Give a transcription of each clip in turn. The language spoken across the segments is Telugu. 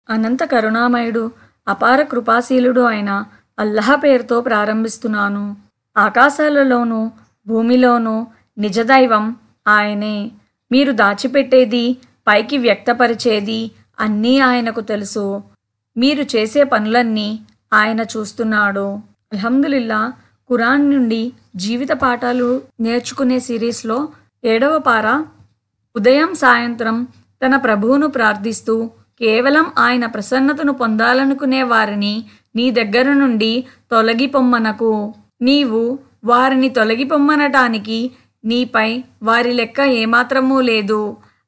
అనంత కరుణామయుడు, అపార కృపాశీలుడు అయిన అల్లాహ్ పేరుతో ప్రారంభిస్తున్నాను. ఆకాశాలలోనూ భూమిలోనూ నిజదైవం ఆయనే. మీరు దాచిపెట్టేది, పైకి వ్యక్తపరిచేది అన్నీ ఆయనకు తెలుసు. మీరు చేసే పనులన్నీ ఆయన చూస్తున్నాడు. అల్హమ్దులిల్లా. ఖురాన్ నుండి జీవిత పాఠాలు నేర్చుకునే సిరీస్లో 7వ పార, ఉదయం సాయంత్రం తన ప్రభువును ప్రార్థిస్తూ కేవలం ఆయన ప్రసన్నతను పొందాలనుకునే వారిని నీ దగ్గర నుండి తొలగిపొమ్మనకు. నీవు వారిని తొలగిపొమ్మనటానికి నీపై వారి లెక్క ఏమాత్రమూ లేదు,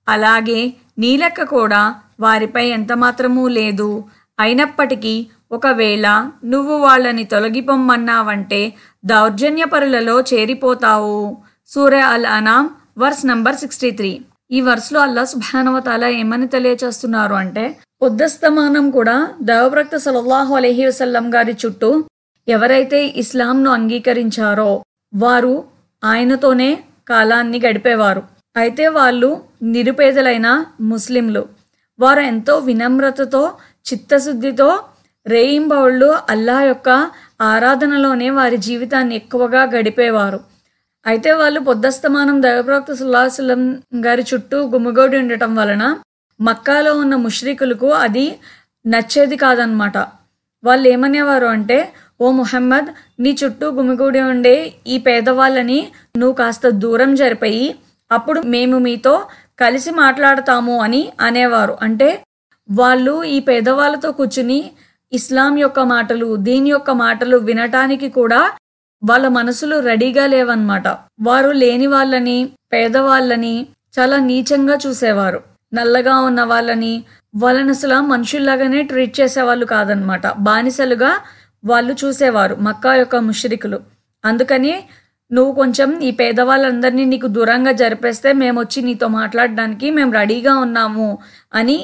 అలాగే నీ లెక్క కూడా వారిపై ఎంతమాత్రమూ లేదు. అయినప్పటికీ ఒకవేళ నువ్వు వాళ్ళని తొలగిపొమ్మన్నావంటే దౌర్జన్యపరులలో చేరిపోతావు. సూరా అల్ అనామ్ వర్స్ నంబర్ 63. ఈ వర్స్లో అల్లాహ్ సుబ్హానహు వ తఆలా ఏమని తెలియచేస్తున్నారు అంటే, పొద్దస్తమానం కూడా దైవప్రవక్త సల్లల్లాహు అలైహి వసల్లం గారి చుట్టూ ఎవరైతే ఇస్లాంను అంగీకరించారో వారు ఆయనతోనే కాలాన్ని గడిపేవారు. అయితే వాళ్ళు నిరుపేదలైన ముస్లింలు. వారు ఎంతో వినమ్రతతో, చిత్తశుద్ధితో రేయింబవళ్ళు అల్లాహ్ యొక్క ఆరాధనలోనే వారి జీవితాన్ని ఎక్కువగా గడిపేవారు. అయితే వాళ్ళు పొద్దస్తమానం దైవప్రవక్త సల్లల్లాహు అలైహి వసల్లం గారి చుట్టూ గుమిగూడి ఉండటం వలన మక్కాలో ఉన్న ముష్రికులకు అది నచ్చేది కాదనమాట. వాళ్ళు ఏమనేవారు అంటే, ఓ ముహమ్మద్, నీ చుట్టూ గుమిగూడి ఉండే ఈ పేదవాళ్ళని నువ్వు కాస్త దూరం జరిపోయి అప్పుడు మేము మీతో కలిసి మాట్లాడతాము అని అనేవారు. అంటే వాళ్ళు ఈ పేదవాళ్ళతో కూర్చుని ఇస్లాం యొక్క మాటలు, దీని యొక్క మాటలు వినటానికి కూడా వాళ్ళ మనసులు రెడీగా లేవన్నమాట. వారు లేని వాళ్ళని, పేదవాళ్ళని చాలా నీచంగా చూసేవారు. నల్లగా ఉన్న వాళ్ళని అసలు మనుషుల్లాగానే ట్రీట్ చేసేవాళ్ళు కాదనమాట. బానిసలుగా వాళ్ళు చూసేవారు మక్కా యొక్క ముష్రికులు. అందుకని నువ్వు కొంచెం ఈ పేదవాళ్ళందరినీ నీకు దూరంగా జరిపేస్తే మేము వచ్చి నీతో మాట్లాడడానికి మేము రెడీగా ఉన్నాము అని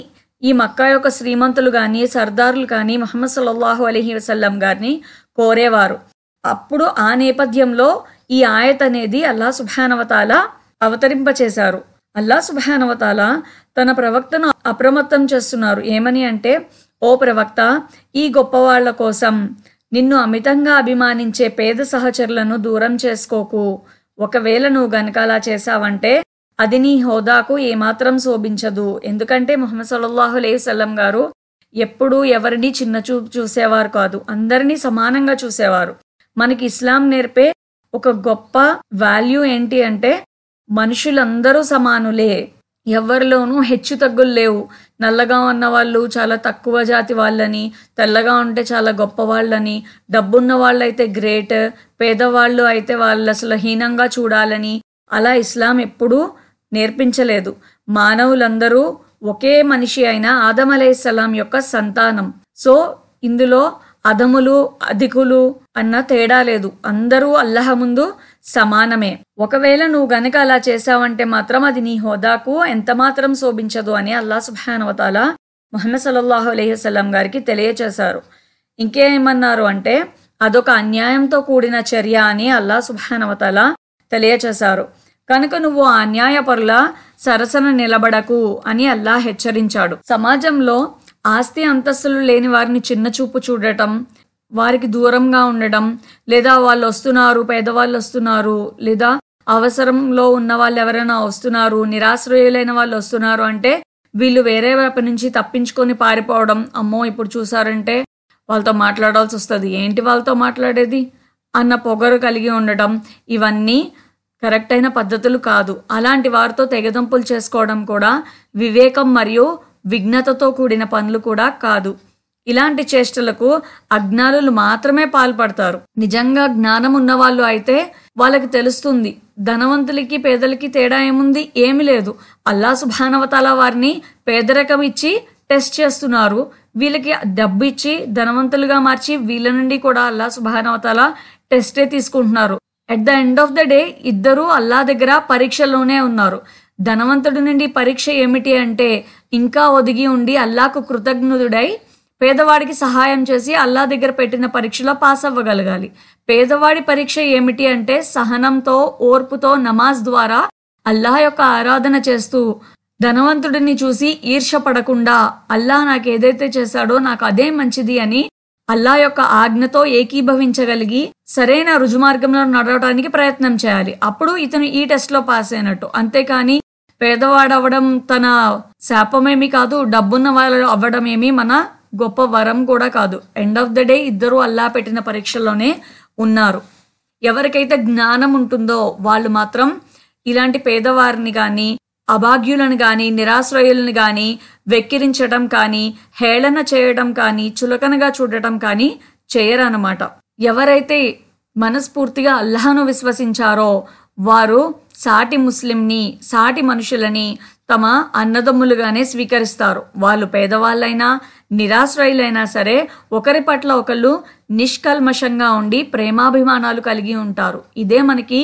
ఈ మక్కా యొక్క శ్రీమంతులు కానీ, సర్దారులు కానీ ముహమ్మద్ సల్లల్లాహు అలైహి వసల్లం గారిని కోరేవారు. అప్పుడు ఆ నేపథ్యంలో ఈ ఆయత్ అనేది అల్లాహ్ సుబ్హానహు వ తఆలా అవతరింపచేశారు. అల్లాహ్ సుబ్హానహు వ తఆలా తన ప్రవక్తను అప్రమత్తం చేస్తున్నారు. ఏమని అంటే, ఓ ప్రవక్త, ఈ గొప్పవాళ్ల కోసం నిన్ను అమితంగా అభిమానించే పేద సహచరులను దూరం చేసుకోకు. ఒకవేళ నువ్వు గనక అలా చేశావంటే అది నీ హోదాకు ఏమాత్రం శోభించదు. ఎందుకంటే ముహమ్మద్ సల్లల్లాహు అలైహి వసల్లం గారు ఎప్పుడూ ఎవరిని చిన్న చూపు చూసేవారు కాదు, అందరినీ సమానంగా చూసేవారు. మనకి ఇస్లాం నేర్పే ఒక గొప్ప వాల్యూ ఏంటి అంటే, మనుషులందరూ సమానులే, ఎవరిలోనూ హెచ్చు తగ్గులు లేవు. నల్లగా ఉన్న వాళ్ళు చాలా తక్కువ జాతి వాళ్ళని, తెల్లగా ఉంటే చాలా గొప్ప వాళ్ళని, డబ్బున్న వాళ్ళైతే గ్రేట్, పేదవాళ్ళు అయితే వాళ్ళు అసలు హీనంగా చూడాలని అలా ఇస్లాం ఎప్పుడూ నేర్పించలేదు. మానవులందరూ ఒకే మనిషి అయిన ఆదం అలైహిస్సలాం యొక్క సంతానం. సో ఇందులో అధములు, అధికులు అన్న తేడా లేదు. అందరూ అల్లాహ్ ముందు సమానమే. ఒకవేళ నువ్వు గనక అలా చేశావంటే మాత్రం అది నీ హోదాకు ఎంత మాత్రం శోభించదు అని అల్లాహ్ సుబ్హానహు వ తఆలా ముహమ్మద్ సల్లల్లాహు అలైహి వసల్లం గారికి తెలియచేశారు. ఇంకేమన్నారు అంటే, అదొక అన్యాయంతో కూడిన చర్య అని అల్లాహ్ సుబ్హానహు వ తఆలా తెలియచేశారు. కనుక నువ్వు ఆ అన్యాయపరుల సరసన నిలబడకు అని అల్లాహ్ హెచ్చరించాడు. సమాజంలో ఆస్తి అంతస్తులు లేని వారిని చిన్న చూపు చూడటం, వారికి దూరంగా ఉండడం, లేదా వాళ్ళు వస్తున్నారు, పేదవాళ్ళు వస్తున్నారు, లేదా అవసరంలో ఉన్న వాళ్ళు ఎవరైనా వస్తున్నారు, నిరాశ్రయులైన వాళ్ళు వస్తున్నారు అంటే వీళ్ళు వేరే వైపు నుంచి తప్పించుకొని పారిపోవడం, అమ్మో ఇప్పుడు చూసారంటే వాళ్ళతో మాట్లాడాల్సి వస్తుంది, ఏంటి వాళ్ళతో మాట్లాడేది అన్న పొగరు కలిగి ఉండటం, ఇవన్నీ కరెక్ట్ అయిన పద్ధతులు కాదు. అలాంటి వారితో తెగదంపులు చేసుకోవడం కూడా వివేకం మరియు విఘ్నతతో కూడిన పనులు కూడా కాదు. ఇలాంటి చేష్టలకు అజ్ఞానులు మాత్రమే పాల్పడతారు. నిజంగా జ్ఞానం ఉన్నవాళ్ళు అయితే వాళ్ళకి తెలుస్తుంది, ధనవంతులకి పేదలకి తేడా ఏముంది, ఏమి లేదు. అల్లాహ్ సుబ్హానహు వ తఆలా వారిని పేదరికం ఇచ్చి టెస్ట్ చేస్తున్నారు, వీళ్ళకి డబ్బు ఇచ్చి ధనవంతులుగా మార్చి వీళ్ళ నుండి కూడా అల్లాహ్ సుబ్హానహు వ తఆలా టెస్టే తీసుకుంటున్నారు. At the end of the day ఇద్దరూ అల్లాహ్ దగ్గర పరీక్షలోనే ఉన్నారు. ధనవంతుడి నుండి పరీక్ష ఏమిటి అంటే, ఇంకా ఒదిగి ఉండి అల్లాహ్కు కృతజ్ఞుడై పేదవాడికి సహాయం చేసి అల్లాహ్ దగ్గర పెట్టిన పరీక్షలో పాస్ అవ్వగలగాలి. పేదవాడి పరీక్ష ఏమిటి అంటే, సహనంతో, ఓర్పుతో నమాజ్ ద్వారా అల్లాహ్ యొక్క ఆరాధన చేస్తూ ధనవంతుడిని చూసి ఈర్ష్య పడకుండా అల్లా నాకు ఏదైతే చేశాడో నాకు అదే మంచిది అని అల్లా యొక్క ఆజ్ఞతో ఏకీభవించగలిగి సరైన రుజుమార్గంలో నడవడానికి ప్రయత్నం చేయాలి. అప్పుడు ఇతను ఈ టెస్ట్ లో పాస్ అయినట్టు. అంతేకాని పేదవాడవడం తన శాపమేమి కాదు, డబ్బున్న వాళ్ళు అవ్వడం ఏమి మన గొప్ప వరం కూడా కాదు. ఎండ్ ఆఫ్ ద డే ఇద్దరు అల్లా పెట్టిన పరీక్షలోనే ఉన్నారు. ఎవరికైతే జ్ఞానం ఉంటుందో వాళ్ళు మాత్రం ఇలాంటి పేదవారిని కానీ, అభాగ్యులను కానీ, నిరాశ్రయులను కానీ వెక్కిరించడం కానీ, హేళన చేయడం కానీ, చులకనగా చూడటం కానీ చేయరన్నమాట. ఎవరైతే మనస్ఫూర్తిగా అల్లాహను విశ్వసించారో వారు సాటి ముస్లింని, సాటి మనుషులని తమ అన్నదమ్ములుగానే స్వీకరిస్తారు. వాళ్ళు పేదవాళ్ళైనా, నిరాశ్రయులైనా సరే ఒకరి పట్ల ఒకళ్ళు నిష్కల్మషంగా ఉండి ప్రేమాభిమానాలు కలిగి ఉంటారు. ఇదే మనకి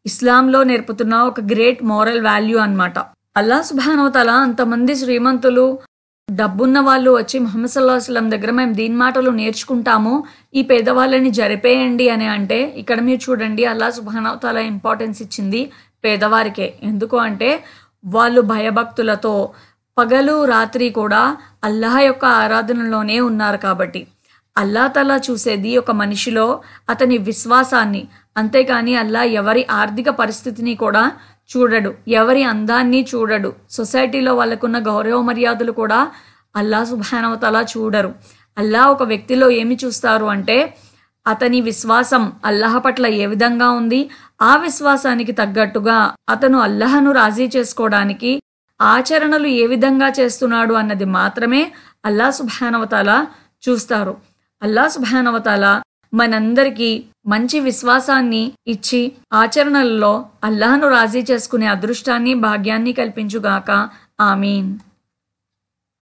ఇస్లాంలో నేర్పుతున్న ఒక గ్రేట్ మోరల్ వాల్యూ అన్నమాట. అల్లాహ్ సుబ్హానహు వ తఆలా అంతమంది శ్రీమంతులు, డబ్బున్న వాళ్ళు వచ్చి ముహమ్మద్ సల్లల్లాహు అలైహి వసల్లం దగ్గర మేము దీని మాటలు నేర్చుకుంటాము, ఈ పేదవాళ్ళని జరిపేయండి అని అంటే ఇక్కడ మీరు చూడండి అల్లాహ్ సుబ్హానహు వ తఆలా ఇంపార్టెన్స్ ఇచ్చింది పేదవారికే. ఎందుకు అంటే వాళ్ళు భయభక్తులతో పగలు రాత్రి కూడా అల్లాహ్ యొక్క ఆరాధనలోనే ఉన్నారు కాబట్టి. అల్లా తఆలా చూసేది ఒక మనిషిలో అతని విశ్వాసాన్ని, అంతేకాని అల్లా ఎవరి ఆర్థిక పరిస్థితిని కూడా చూడడు, ఎవరి అందాన్ని చూడడు, సొసైటీలో వాళ్ళకున్న గౌరవ మర్యాదలు కూడా అల్లా సుబ్హానహు వ తఆలా చూడరు. అల్లా ఒక వ్యక్తిలో ఏమి చూస్తారు అంటే అతని విశ్వాసం అల్లాహ్ పట్ల ఏ విధంగా ఉంది, ఆ విశ్వాసానికి తగ్గట్టుగా అతను అల్లాహను రాజీ చేసుకోవడానికి ఆచరణలు ఏ విధంగా చేస్తున్నాడు అన్నది మాత్రమే అల్లా సుబ్హానహు వ తఆలా చూస్తారు. అల్లా సుబ్హానహు వ తఆలా మనందరికీ మంచి విశ్వాసాన్ని ఇచ్చి ఆచరణలలో అల్లాహను రాజీ చేసుకునే అదృష్టాన్ని, భాగ్యాన్ని కల్పించుగాక. ఆమీన్.